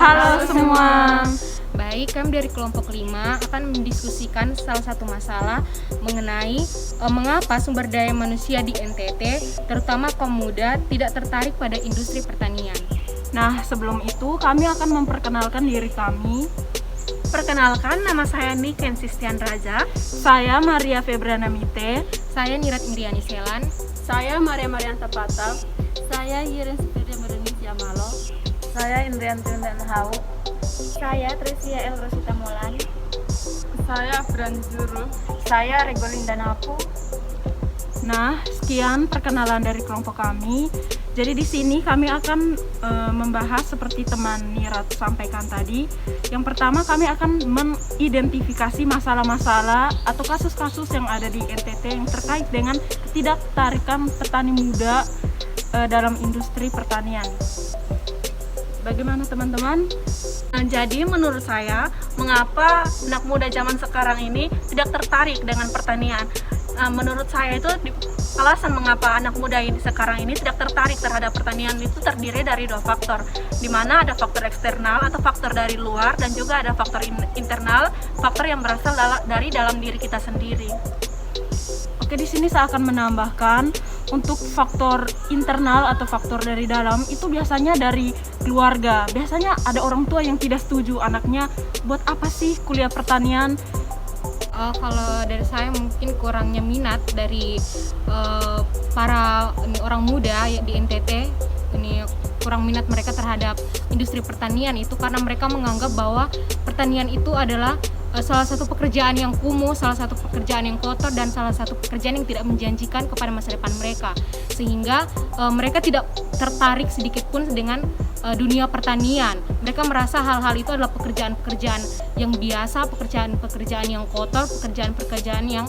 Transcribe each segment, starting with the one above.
Halo semua. Baik, kami dari kelompok 5 akan mendiskusikan salah satu masalah mengenai mengapa sumber daya manusia di NTT, terutama kaum muda, tidak tertarik pada industri pertanian. Nah, sebelum itu kami akan memperkenalkan diri kami. Perkenalkan, nama saya Niken Sistian Raja. Saya Maria Febriana Mite. Saya Nirat Indriani Selan. Saya Maria Marianta Patal. Saya Yiren Spiria Indonesia Malo. Saya Indrian Tundan Hau. Saya Tresia El Rosita Molan. Saya Fran Juru. Saya Regolinda Napu. Nah, sekian perkenalan dari kelompok kami. Jadi di sini kami akan membahas seperti teman Nirat sampaikan tadi. Yang pertama kami akan mengidentifikasi masalah-masalah atau kasus-kasus yang ada di NTT yang terkait dengan ketidaktertarikan petani muda dalam industri pertanian. Bagaimana teman-teman? Jadi menurut saya, mengapa anak muda zaman sekarang ini tidak tertarik dengan pertanian? Menurut saya itu alasan mengapa anak muda ini sekarang ini tidak tertarik terhadap pertanian itu terdiri dari dua faktor, di mana ada faktor eksternal atau faktor dari luar dan juga ada faktor internal, faktor yang berasal dari dalam diri kita sendiri. Oke, di sini saya akan menambahkan untuk faktor internal atau faktor dari dalam itu biasanya dari keluarga. Biasanya ada orang tua yang tidak setuju anaknya buat apa sih kuliah pertanian. Kalau dari saya mungkin kurangnya minat dari para orang muda di NTT ini, kurang minat mereka terhadap industri pertanian itu karena mereka menganggap bahwa pertanian itu adalah salah satu pekerjaan yang kumuh, salah satu pekerjaan yang kotor, dan salah satu pekerjaan yang tidak menjanjikan kepada masa depan mereka, sehingga mereka tidak tertarik sedikit pun dengan dunia pertanian. Mereka merasa hal-hal itu adalah pekerjaan-pekerjaan yang biasa, pekerjaan-pekerjaan yang kotor, pekerjaan-pekerjaan yang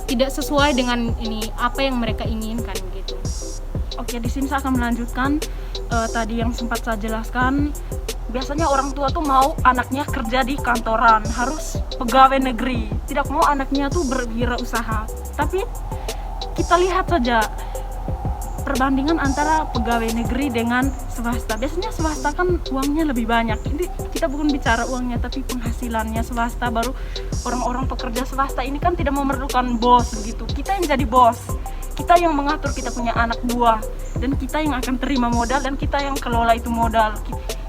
tidak sesuai dengan apa yang mereka inginkan gitu. Oke, di sini saya akan melanjutkan tadi yang sempat saya jelaskan. Biasanya orang tua tuh mau anaknya kerja di kantoran, harus pegawai negeri, tidak mau anaknya tuh berwirausaha. Tapi kita lihat saja perbandingan antara pegawai negeri dengan swasta. Biasanya swasta kan uangnya lebih banyak. Ini kita bukan bicara uangnya, tapi penghasilannya swasta. Baru orang-orang pekerja swasta ini kan tidak memerlukan bos begitu. Kita yang jadi bos, kita yang mengatur, kita punya anak buah, dan kita yang akan terima modal, dan kita yang kelola itu modal.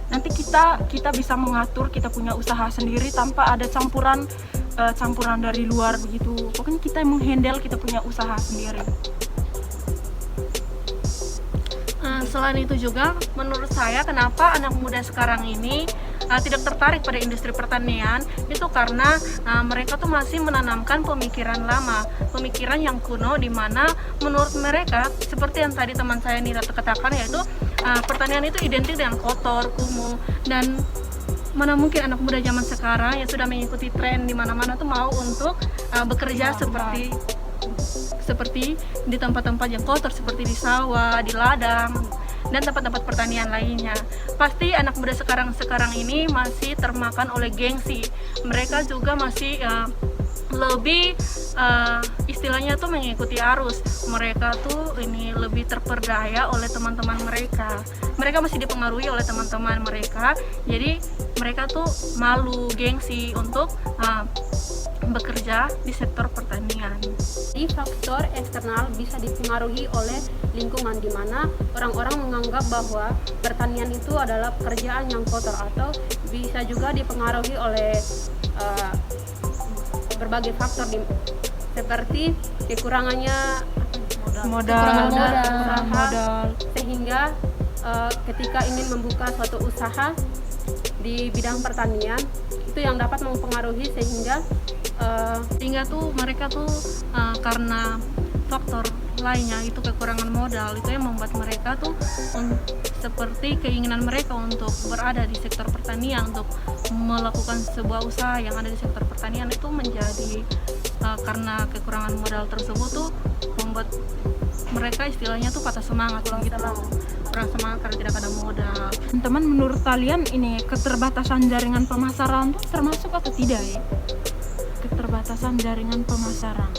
Nanti kita bisa mengatur, kita punya usaha sendiri tanpa ada campuran dari luar begitu. Pokoknya kita yang menghandle, kita punya usaha sendiri. Selain itu juga, menurut saya kenapa anak muda sekarang ini tidak tertarik pada industri pertanian itu karena mereka tuh masih menanamkan pemikiran lama, pemikiran yang kuno, di mana menurut mereka seperti yang tadi teman saya Nira katakan, yaitu pertanian itu identik dengan kotor, kumuh, dan mana mungkin anak muda zaman sekarang yang sudah mengikuti tren di mana-mana tuh mau untuk bekerja seperti di tempat-tempat yang kotor, seperti di sawah, di ladang, dan tempat-tempat pertanian lainnya. Pasti anak muda sekarang ini masih termakan oleh gengsi. Mereka juga masih lebih istilahnya tuh mengikuti arus. Mereka tuh lebih terperdaya oleh teman-teman mereka. Mereka masih dipengaruhi oleh teman-teman mereka. Jadi mereka tuh malu, gengsi untuk bekerja di sektor pertanian. Di faktor eksternal bisa dipengaruhi oleh lingkungan, di mana orang-orang menganggap bahwa pertanian itu adalah pekerjaan yang kotor, atau bisa juga dipengaruhi oleh berbagai faktor seperti kekurangannya modal, sehingga ketika ingin membuka suatu usaha di bidang pertanian itu yang dapat mempengaruhi sehingga tuh mereka tuh karena faktor lainnya, itu kekurangan modal, itu yang membuat mereka tuh seperti keinginan mereka untuk berada di sektor pertanian, untuk melakukan sebuah usaha yang ada di sektor pertanian itu menjadi karena kekurangan modal tersebut tuh membuat mereka istilahnya tuh patah semangat gitu, kurang semangat karena tidak ada modal. Teman-teman, menurut kalian ini keterbatasan jaringan pemasaran itu termasuk atau tidak ya? Keterbatasan jaringan pemasaran.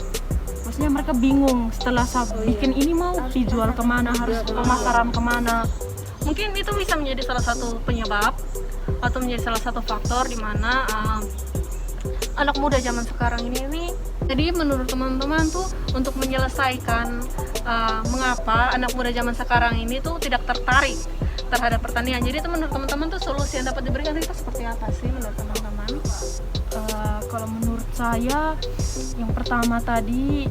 Maksudnya mereka bingung setelah bikin ini mau dijual kemana, harus pemasaran kemana. Mungkin itu bisa menjadi salah satu penyebab atau menjadi salah satu faktor di mana anak muda zaman sekarang ini. Jadi menurut teman-teman tuh untuk menyelesaikan mengapa anak muda zaman sekarang ini tuh tidak tertarik terhadap pertanian. Jadi itu menurut teman-teman tuh solusi yang dapat diberikan itu seperti apa sih menurut teman-teman? Kalau menurut saya yang pertama tadi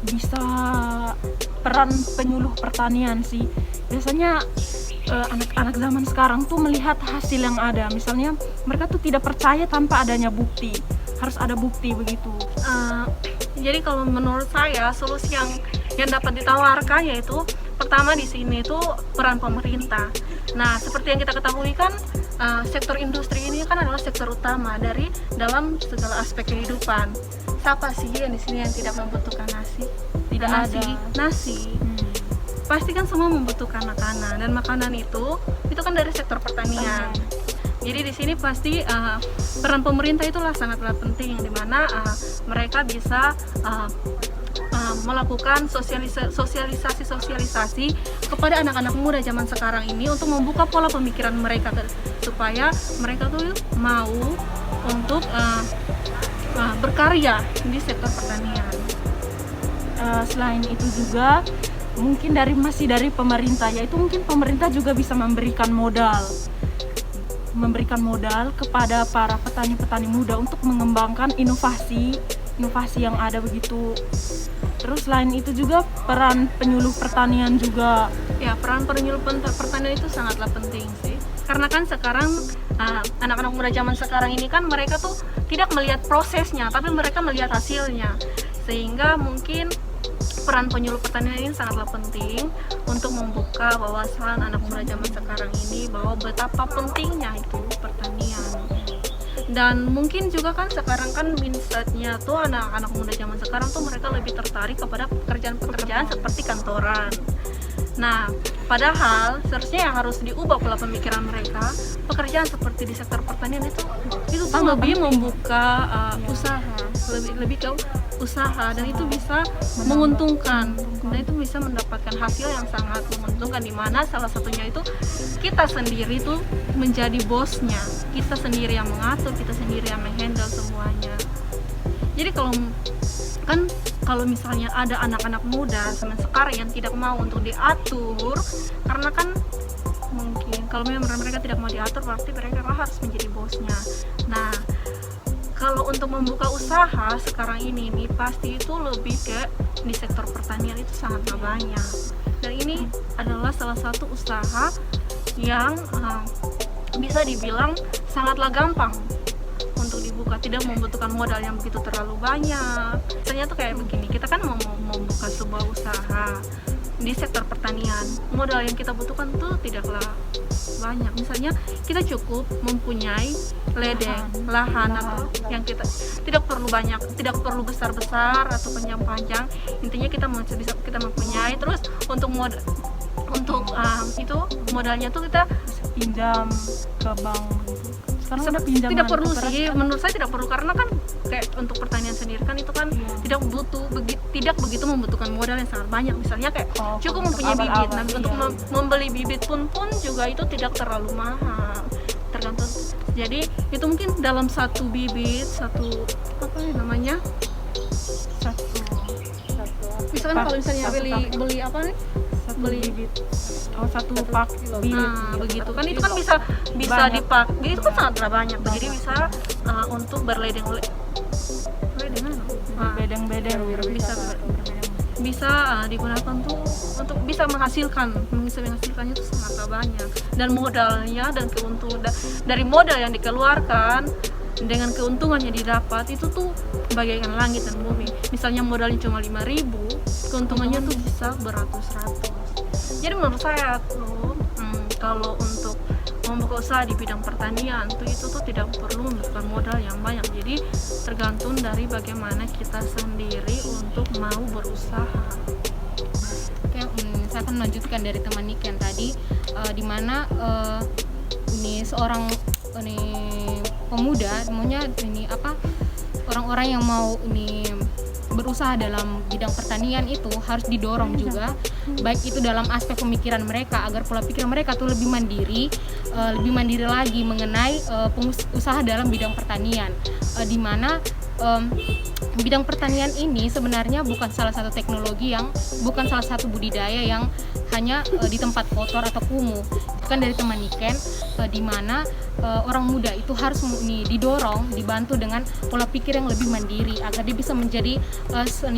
bisa peran penyuluh pertanian sih. Biasanya anak-anak zaman sekarang tuh melihat hasil yang ada, misalnya mereka tuh tidak percaya tanpa adanya bukti, harus ada bukti begitu. Jadi kalau menurut saya solusi yang dapat ditawarkan yaitu pertama di sini itu peran pemerintah. Nah, seperti yang kita ketahui kan sektor industri ini kan adalah sektor utama dari dalam segala aspek kehidupan. Siapa sih yang di sini yang tidak membutuhkan nasi? Tidak ada. Nasi. Pasti kan semua membutuhkan makanan, dan makanan itu kan dari sektor pertanian. Jadi di sini pasti peran pemerintah itulah sangatlah penting, di mana mereka bisa melakukan sosialisasi kepada anak-anak muda zaman sekarang ini untuk membuka pola pemikiran mereka supaya mereka tuh mau untuk berkarya di sektor pertanian. Selain itu juga mungkin masih dari pemerintah, yaitu mungkin pemerintah juga bisa memberikan modal kepada para petani-petani muda untuk mengembangkan inovasi yang ada begitu. Terus selain itu juga peran penyuluh pertanian juga. Ya, peran penyuluh pertanian itu sangatlah penting sih. Karena kan sekarang anak-anak muda zaman sekarang ini kan mereka tuh tidak melihat prosesnya, tapi mereka melihat hasilnya. Sehingga mungkin peran penyuluh pertanian ini sangatlah penting untuk membuka wawasan anak muda zaman sekarang ini bahwa betapa pentingnya itu pertanian. Dan mungkin juga kan sekarang kan mindsetnya tuh anak-anak muda zaman sekarang tuh mereka lebih tertarik kepada pekerjaan-pekerjaan seperti kantoran. Nah, padahal seharusnya yang harus diubah pola pemikiran mereka, pekerjaan seperti di sektor pertanian itu tuh lebih membuka usaha, lebih ke usaha, dan itu bisa menguntungkan, dan itu bisa mendapatkan hasil yang sangat menguntungkan, di mana salah satunya itu kita sendiri tuh menjadi bosnya, kita sendiri yang mengatur, kita sendiri yang menghandle semuanya. Jadi kalau misalnya ada anak-anak muda zaman sekarang yang tidak mau untuk diatur, karena kan mungkin kalau memang mereka tidak mau diatur berarti mereka harus menjadi bosnya. Nah, kalau untuk membuka usaha sekarang ini pasti itu lebih ke di sektor pertanian itu sangatlah banyak, dan ini adalah salah satu usaha yang bisa dibilang sangatlah gampang untuk dibuka, tidak membutuhkan modal yang begitu terlalu banyak. Misalnya tuh kayak begini, kita kan mau membuka sebuah usaha di sektor pertanian, modal yang kita butuhkan tuh tidaklah banyak. Misalnya kita cukup mempunyai lahan atau yang kita tidak perlu banyak, tidak perlu besar-besar atau panjang-panjang. Intinya kita mempunyai, terus untuk itu modalnya tuh kita pinjam ke bank. Sekarang tidak perlu sih, menurut saya tidak perlu, karena kan kayak untuk pertanian sendiri kan itu kan tidak begitu membutuhkan modal yang sangat banyak. Misalnya kayak cukup mempunyai bibit, nah untuk membeli bibit pun juga itu tidak terlalu mahal, tergantung. Jadi itu mungkin dalam satu bibit, misalkan kalau misalnya beli apa nih, beli bibit, satu pak bibit. Nah, begitu kan itu kan bisa dipakai, itu kan sangatlah banyak. Jadi bisa untuk berledeng-bedeng, bisa digunakan tuh untuk bisa menghasilkannya tuh sangatlah banyak. Dan modalnya dan keuntungan dari modal yang dikeluarkan dengan keuntungan yang didapat itu tuh bagaikan langit dan bumi. Misalnya modalnya cuma 5.000, keuntungannya tuh bisa beratus-ratus. Jadi menurut saya tuh kalau untuk membuka usaha di bidang pertanian itu tuh tidak perlu membutuhkan modal yang banyak. Jadi tergantung dari bagaimana kita sendiri untuk mau berusaha. Oke, saya akan melanjutkan dari teman Niken tadi, di mana ini seorang pemuda, maunya orang-orang yang mau berusaha dalam bidang pertanian itu harus didorong juga, baik itu dalam aspek pemikiran mereka agar pola pikir mereka tuh lebih mandiri lagi mengenai usaha dalam bidang pertanian, di mana bidang pertanian ini sebenarnya bukan salah satu budidaya yang hanya di tempat kotor atau kumuh. Itu kan dari teman Niken, di mana orang muda itu harus didorong, dibantu dengan pola pikir yang lebih mandiri agar dia bisa menjadi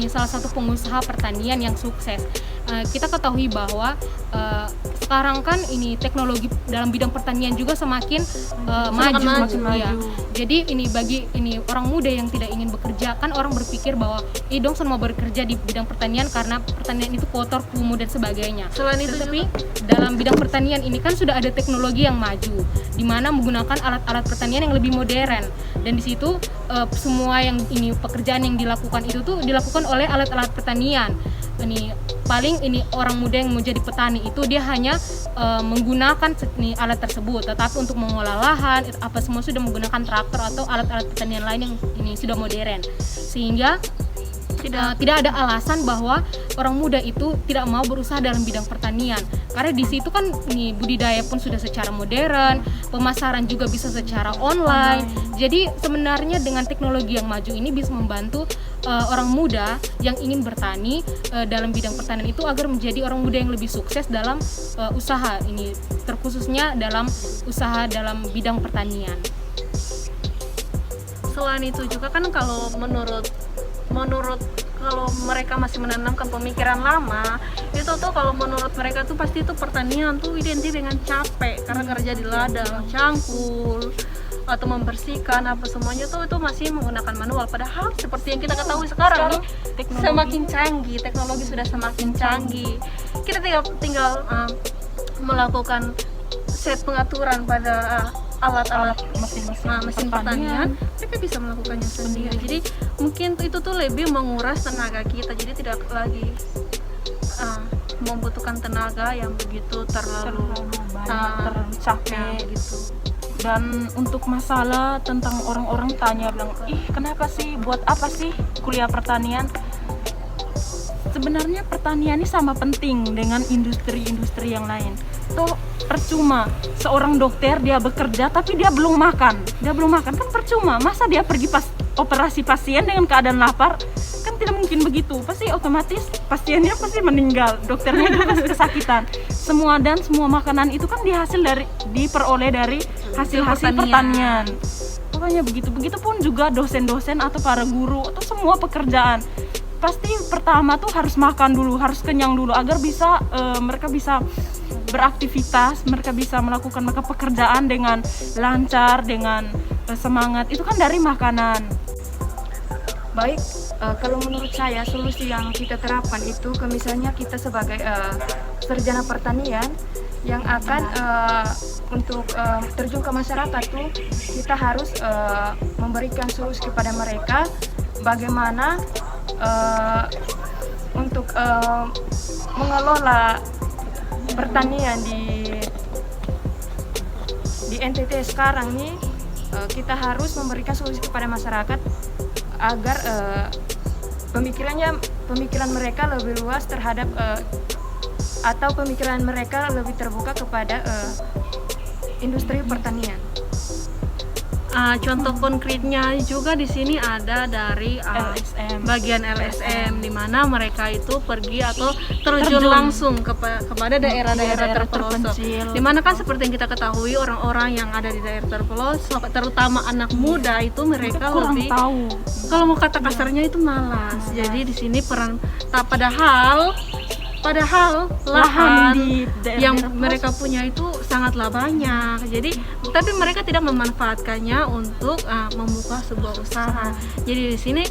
salah satu pengusaha pertanian yang sukses. Kita ketahui bahwa sekarang kan ini teknologi dalam bidang pertanian juga semakin maju. Ya. Jadi bagi orang muda yang tidak ingin bekerja, kan orang berpikir bahwa dong semua bekerja di bidang pertanian karena pertanian itu kotor, kumuh dan sebagainya. Selain itu Tetapi dalam bidang pertanian ini kan sudah ada teknologi yang maju, di mana menggunakan alat-alat pertanian yang lebih modern, dan di situ semua pekerjaan yang dilakukan itu tuh dilakukan oleh alat-alat pertanian. Paling orang muda yang mau jadi petani itu dia hanya menggunakan alat tersebut, tetapi untuk mengolah lahan apa semua sudah menggunakan traktor atau alat-alat pertanian lain yang sudah modern, sehingga tidak ada alasan bahwa orang muda itu tidak mau berusaha dalam bidang pertanian, karena di situ kan budidaya pun sudah secara modern, pemasaran juga bisa secara online. Jadi sebenarnya dengan teknologi yang maju ini bisa membantu orang muda yang ingin bertani dalam bidang pertanian itu agar menjadi orang muda yang lebih sukses dalam usaha terkhususnya dalam usaha dalam bidang pertanian. selain itu juga kan kalau menurut kalau mereka masih menanamkan pemikiran lama itu tuh, kalau menurut mereka tuh pasti itu pertanian tuh identik dengan capek karena kerja di ladang, cangkul atau membersihkan apa semuanya tuh itu masih menggunakan manual. Padahal seperti yang kita ketahui sekarang nih, semakin canggih, teknologi sudah semakin canggih. Kita tinggal melakukan set pengaturan pada alat-alat mesin pertanian, mereka bisa melakukannya sendiri. Jadi mungkin itu tuh lebih menguras tenaga kita, jadi tidak lagi membutuhkan tenaga yang begitu terlalu capek gitu. Dan untuk masalah tentang orang-orang tanya bilang, kenapa sih, buat apa sih kuliah pertanian? Sebenarnya pertanian ini sama penting dengan industri-industri yang lain. Toh percuma seorang dokter dia bekerja tapi dia belum makan kan percuma. Masa dia pergi operasi pasien dengan keadaan lapar? Kan tidak mungkin begitu. Pasti otomatis pasiennya pasti meninggal, dokternya juga pasti kesakitan. Semua makanan itu kan diperoleh dari hasil pertanian. Pokoknya begitu. Begitupun juga dosen-dosen atau para guru atau semua pekerjaan. Pasti pertama tuh harus makan dulu, harus kenyang dulu agar bisa mereka bisa beraktivitas, mereka bisa melakukan pekerjaan dengan lancar, dengan semangat. Itu kan dari makanan. Baik, kalau menurut saya solusi yang kita terapkan itu, misalnya kita sebagai sarjana pertanian yang akan untuk terjun ke masyarakat tuh, kita harus memberikan solusi kepada mereka bagaimana untuk mengelola pertanian di NTT sekarang nih. Kita harus memberikan solusi kepada masyarakat agar pemikiran mereka lebih luas terhadap atau pemikiran mereka lebih terbuka kepada industri pertanian. Contoh konkretnya juga di sini ada dari bagian LSM, di mana mereka itu pergi atau terjun langsung kepada daerah-daerah terpelosok. Di mana kan seperti yang kita ketahui, orang-orang yang ada di daerah terpelosok, terutama anak muda itu mereka kurang lebih tahu. Kalau mau kata kasarnya itu malas. Jadi di sini padahal lahan di yang daerah mereka punya itu sangatlah banyak. Jadi tapi mereka tidak memanfaatkannya untuk membuka sebuah usaha. Jadi di sini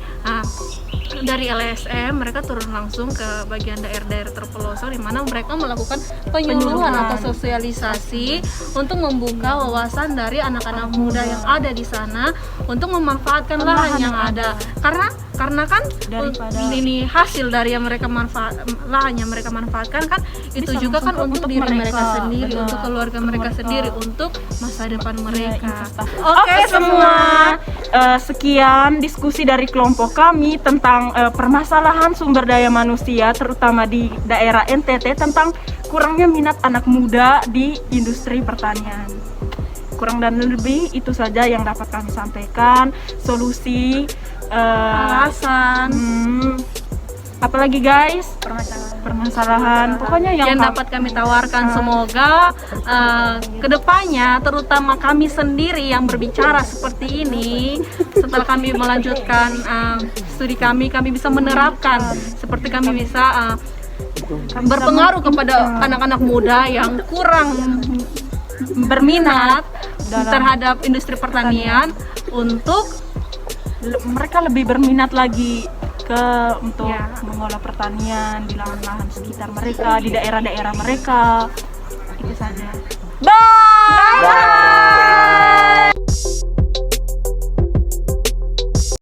dari LSM mereka turun langsung ke bagian daerah-daerah terpelosok, di mana mereka melakukan penyuluhan atau sosialisasi untuk membuka wawasan dari anak-anak muda yang ada di sana untuk memanfaatkan lahan yang ada. Karena karena kan Daripada- ini hasil dari yang mereka lahan yang mereka manfaatkan kan itu Bisa juga kan langsung untuk untuk diri mereka mereka, sendiri, benar. untuk keluarga mereka Mereka. sendiri, untuk masa depan mereka. investasi. Oke Oke semua, sekian diskusi dari kelompok kami tentang permasalahan sumber daya manusia terutama di daerah NTT tentang kurangnya minat anak muda di industri pertanian. Kurang dan lebih itu saja yang dapat kami sampaikan. Solusi, Alasan apalagi guys, permasalahan. Pokoknya yang yang dapat kami tawarkan, semoga kedepannya terutama kami sendiri yang berbicara seperti ini, setelah kami melanjutkan studi kami bisa menerapkan, seperti kami bisa berpengaruh kepada anak-anak muda yang kurang berminat terhadap industri pertanian untuk mereka lebih berminat lagi untuk Ya. mengolah pertanian di lahan-lahan sekitar mereka, di daerah-daerah mereka. Itu saja. Bye.